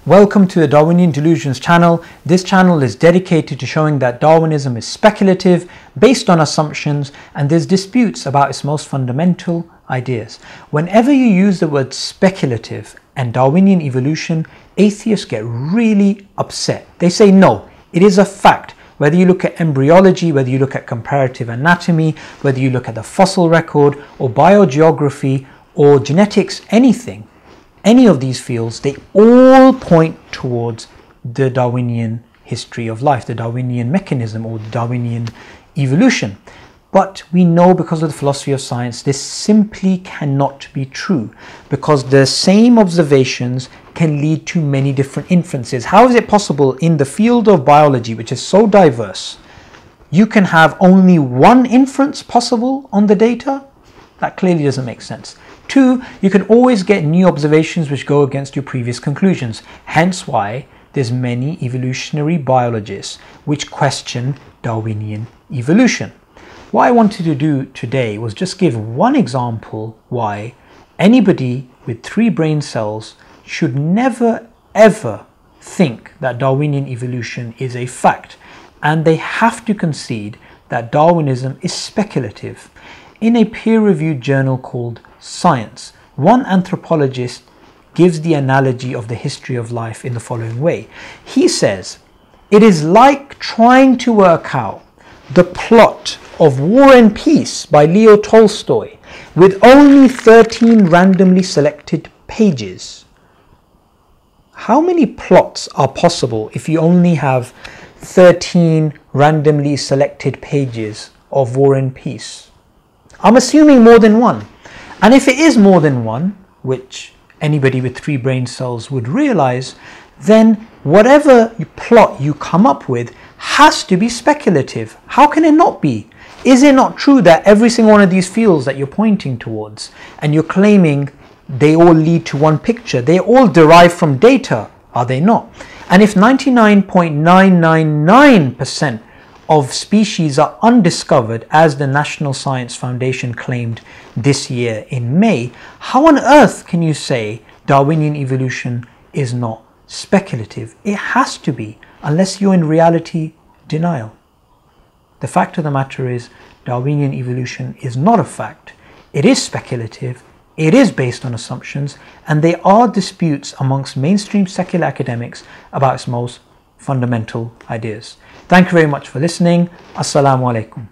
Welcome to the Darwinian Delusions channel. This channel is dedicated to showing that Darwinism is speculative, based on assumptions, and there's disputes about its most fundamental ideas. Whenever you use the word speculative and Darwinian evolution, atheists get really upset. They say no, it is a fact. Whether you look at embryology, whether you look at comparative anatomy, whether you look at the fossil record or biogeography or genetics, anything, any of these fields, they all point towards the Darwinian history of life, the Darwinian mechanism or the Darwinian evolution. But we know because of the philosophy of science, this simply cannot be true because the same observations can lead to many different inferences. How is it possible in the field of biology, which is so diverse, you can have only one inference possible on the data? That clearly doesn't make sense. Two, you can always get new observations which go against your previous conclusions. Hence why there's many evolutionary biologists which question Darwinian evolution. What I wanted to do today was just give one example why anybody with 3 brain cells should never ever think that Darwinian evolution is a fact, and they have to concede that Darwinism is speculative. In a peer-reviewed journal called Science, one anthropologist gives the analogy of the history of life in the following way. He says, it is like trying to work out the plot of War and Peace by Leo Tolstoy with only 13 randomly selected pages. How many plots are possible if you only have 13 randomly selected pages of War and Peace? I'm assuming more than one. And if it is more than one, which anybody with 3 brain cells would realize, then whatever plot you come up with has to be speculative. How can it not be? Is it not true that every single one of these fields that you're pointing towards and you're claiming they all lead to one picture, they all derive from data, are they not? And if 99.999% of species are undiscovered, as the National Science Foundation claimed this year in May, how on earth can you say Darwinian evolution is not speculative? It has to be, unless you're in reality denial. The fact of the matter is Darwinian evolution is not a fact. It is speculative, it is based on assumptions, and there are disputes amongst mainstream secular academics about its most fundamental ideas. Thank you very much for listening. Assalamu alaikum.